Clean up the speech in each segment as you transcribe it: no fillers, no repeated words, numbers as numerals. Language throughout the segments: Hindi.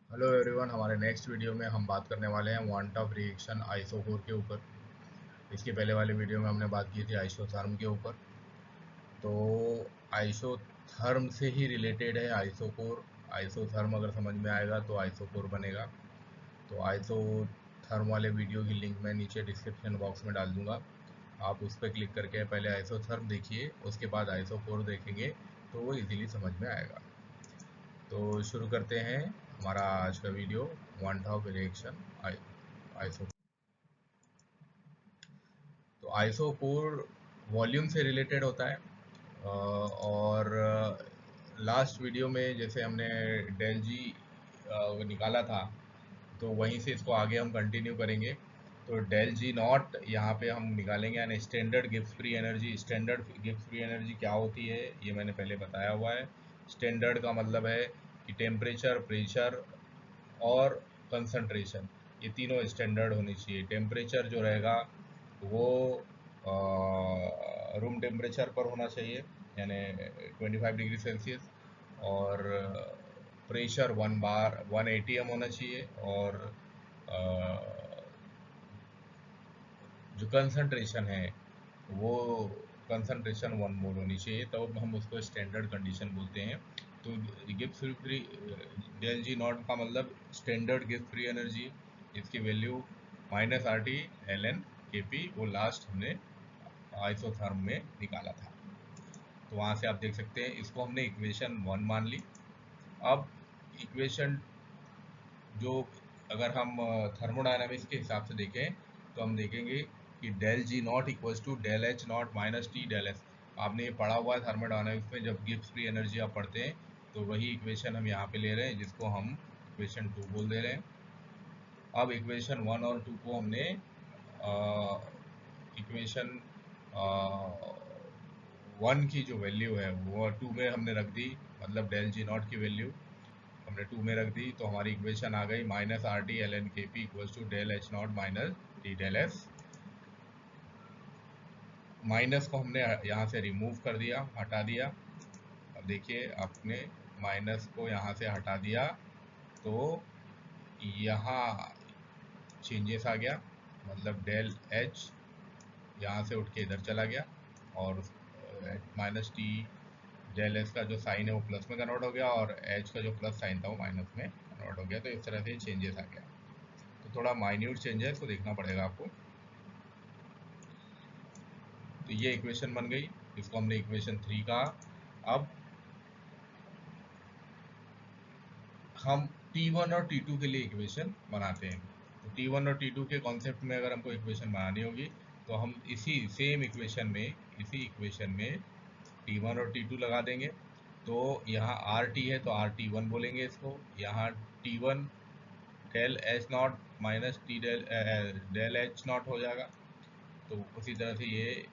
हेलो एवरीवन, हमारे नेक्स्ट वीडियो में हम बात करने वाले हैं वांट ऑफ रिएक्शन आइसोकोर के ऊपर। इसके पहले वाले वीडियो में हमने बात की थी आइसोथर्म के ऊपर। तो आइसोथर्म से ही रिलेटेड है आइसोकोर। आइसोथर्म अगर समझ में आएगा तो आइसोकोर बनेगा। तो आइसोथर्म वाले वीडियो की लिंक मैं नीचे डिस्क्रिप्शन बॉक्स में डाल दूंगा। आप उस पर क्लिक करके पहले आइसोथर्म देखिए, उसके बाद आइसोकोर देखेंगे तो वो इजीली समझ में आएगा। तो शुरू करते हैं हमारा आज का video, one top reaction iso. तो आइसोकोर वॉल्यूम से रिलेटेड होता है। और लास्ट वीडियो में जैसे हमने डेल जी निकाला था, तो वहीं से इसको आगे हम कंटिन्यू करेंगे। तो डेल जी नॉट यहाँ पे हम निकालेंगे, यानी standard Gibbs free energy. Standard Gibbs free energy क्या होती है ये मैंने पहले बताया हुआ है। स्टैंडर्ड का मतलब है कि टेम्परेचर, प्रेशर और कंसंट्रेशन, ये तीनों स्टैंडर्ड होनी चाहिए। टेम्परेचर जो रहेगा वो रूम टेम्परेचर पर होना चाहिए, यानी 25 डिग्री सेल्सियस। और प्रेशर 1 बार 1 ATM होना चाहिए। और जो कंसंट्रेशन है वो कंसंट्रेशन 1 मोल होनी चाहिए, तो हम उसको स्टैंडर्ड कंडीशन बोलते हैं। तो Gibbs free del G naught का मतलब स्टैंडर्ड गिब्स फ्री एनर्जी, इसकी वैल्यू -RT ln Kp, वो लास्ट हमने आइसोथर्म में निकाला था। तो वहाँ से आप देख सकते हैं, इसको हमने इक्वेशन 1 मान ली। अब इक्वेशन जो, अगर हम थर्मोडायनामिक्स के हिसाब से देखें तो हम देखेंगे कि del G naught equals to del H naught minus T del S. आपने ये पढ़ा हुआ है थर्मोडायनामिक्स में, जब गिब्स फ्री एनर्जी आप पढ़ते हैं तो वही इक्वेशन हम यहाँ पे ले रहे हैं, जिसको हम इक्वेशन 2 बोल दे रहे हैं। अब इक्वेशन 1 और 2 को हमने इक्वेशन 1 की जो वैल्यू है वो 2 में हमने रख दी, मतलब डेल जी नॉट की वैल्यू हमने 2 में रख दी। तो हमारी इक्वेशन आ गई -RT ln Kp equals to del H naught minus T del S. Minus को हमने यहाँ से रिमूव कर दिया, हटा दिया। अब देखिए, आपने माइनस को यहाँ से हटा दिया तो यहाँ चेंजेस आ गया, मतलब डेल एच यहाँ से उठ के इधर चला गया, और माइनस टी डेल एस का जो साइन है वो प्लस में कन्वर्ट हो गया, और एच का जो प्लस साइन था वो माइनस में कन्वर्ट हो गया। तो इस तरह से चेंजेस आ गया। तो थोड़ा माइन्यूट चेंज है, इसको देखना पड़ेगा आपको। तो ये इक्वेशन बन गई, इसको हमने इक्वेशन 3 कहा। अब हम T1 और T2 के लिए इक्वेशन बनाते हैं। तो T1 और T2 के कॉन्सेप्ट में अगर हमको इक्वेशन बनानी होगी तो हम इसी सेम इक्वेशन में T1 और T2 लगा देंगे। तो यहाँ RT है तो RT1 बोलेंगे इसको। यहाँ T1 del H naught minus T del H naught हो जाएगा। तो उसी तरह से ये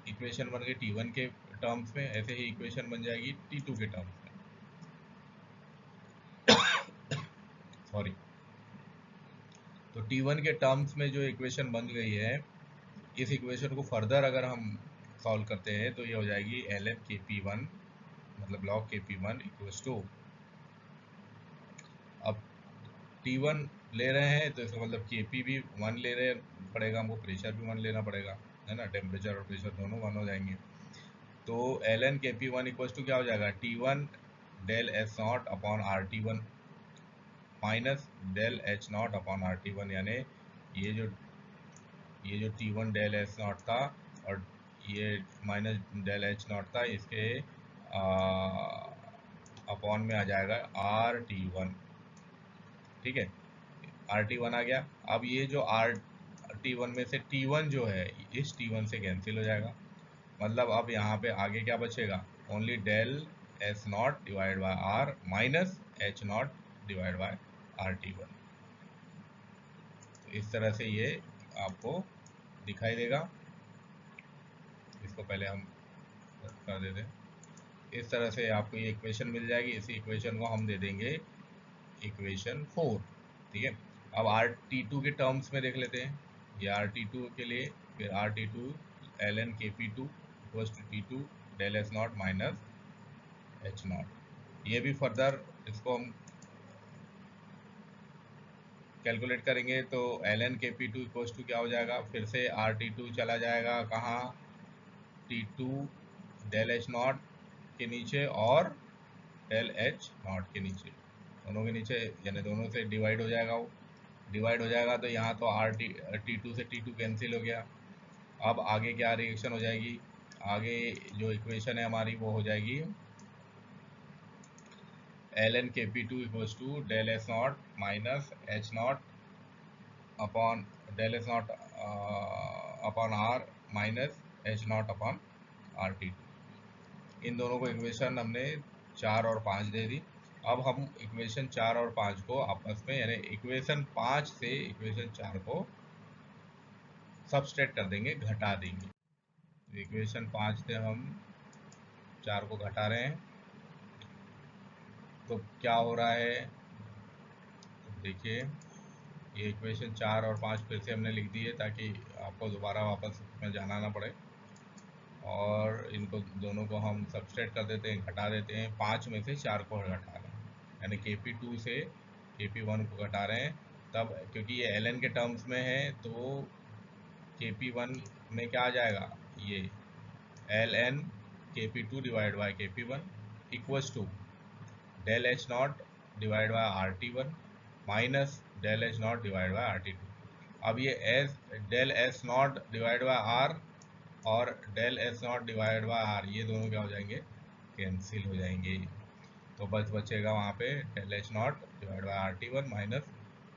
इक्वेशन बन गई T1 के टर्म्स में, ऐसे ही इक्वेशन बन जाएगी T2 के टर्म्स में। सॉरी। तो T1 के टर्म्स में जो इक्वेशन बन गई है, इस इक्वेशन को फर्दर अगर हम सॉल्व करते हैं तो ये हो जाएगी ln Kp1, मतलब log Kp1 इक्वल्स टू, अब T1 ले रहे हैं तो इसका मतलब Kp भी 1 ले रहे पड़ेगा हमको, प्रेशर भी 1 लेना पड़ेगा, है ना। टेम्परेचर और प्रेशर दोनों 1 हो जाएंगे। तो ln Kp1 इक्वल्स टू क्या हो जाएगा, T1 del S naught upon RT1 minus del H naught upon RT1, यानी ये जो T1 डेल एच नॉट था और ये माइनस डेल एच नॉट था, इसके अपॉन में आ जाएगा RT1। ठीक है, RT1 आ गया। अब ये जो RT1 में से T1 जो है, इस T1 से कैंसिल हो जाएगा। मतलब अब यहाँ पे आगे क्या बचेगा, only del S not divide by R minus H not divide by RT1। तो इस तरह से ये आपको दिखाई देगा। इसको पहले हम कर देते हैं। इस तरह से आपको ये इक्वेशन मिल जाएगी। इसी इक्वेशन को हम दे देंगे इक्वेशन 4। ठीक है, अब RT2 के टर्म्स में देख लेते हैं। ये RT2 के लिए, फिर RT2 ln Kp2 equals to T2 del S naught minus H naught. ये भी फर्दर इसको हम कैलकुलेट करेंगे तो ln Kp2 इक्वल्स टू क्या हो जाएगा, फिर से RT2 चला जाएगा कहाँ, T2 डेल एच नॉट के नीचे और डेल एच नॉट के नीचे, दोनों के नीचे, यानी दोनों से डिवाइड हो जाएगा, वो डिवाइड हो जाएगा तो यहाँ तो T2 से T2 कैंसिल हो गया। अब आगे क्या रिएक्शन हो जाएगी, आगे जो इक्वेशन है हमारी वो हो जाएगी ln Kp2 equals to del S naught minus H naught upon del S naught upon R minus H naught upon RT2। इन दोनों को इक्वेशन हमने 4 और 5 दे दी। अब हम इक्वेशन 4 और 5 को आपस में, यानी इक्वेशन 5 से इक्वेशन 4 को सबस्ट्रैक्ट कर देंगे, घटा देंगे। इक्वेशन 5 से हम 4 को घटा रहे हैं तो क्या हो रहा है, तो देखिए ये इक्वेशन 4 और 5 फिर से हमने लिख दी है ताकि आपको दोबारा वापस में जाना ना पड़े, और इनको दोनों को हम सबस्ट्रैक्ट कर देते हैं, घटा देते हैं। 5 में से 4 को घटा रहे हैं, यानी Kp2 से Kp1 को घटा रहे हैं, तब क्योंकि ये ln के टर्म्स में है तो Kp1 में क्या आ जाएगा, ये ln Kp2 divide by Kp1 equals to del H not divide by RT1 minus del H not divide by RT2। अब ये S del S not divide by R और del S not divide by R, ये दोनों क्या हो जाएंगे, कैंसिल हो जाएंगे। तो बचेगा वहाँ पे del H not divide by RT1 minus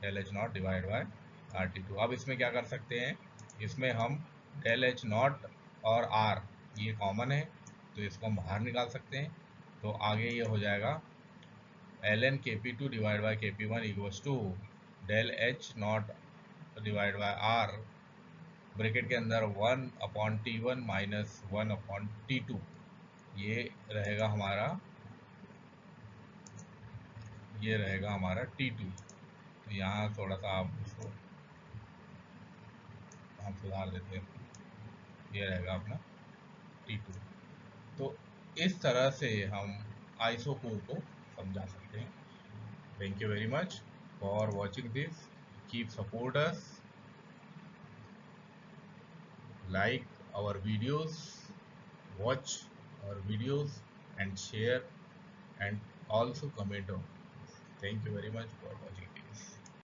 del H not divide by RT2। अब इसमें क्या कर सकते हैं, इसमें हम डेल एच नॉट और आर ये कॉमन है तो इसको हम बाहर निकाल सकते हैं। तो आगे ये हो जाएगा ln Kp2 divide by Kp1 equals to del H not divide by R, bracket के अंदर 1/T1 माइनस 1/T2, ये रहेगा हमारा, ये रहेगा हमारा T2। तो यहाँ थोड़ा सा आप इसको हम सुधार देते हैं, ये रहेगा अपना T2। तो इस तरह से हम आइसोकोर को समझा सकते हैं। Thank you very much for watching this, keep support us, like our videos, watch our videos and share and also comment on. Thank you very much for watching.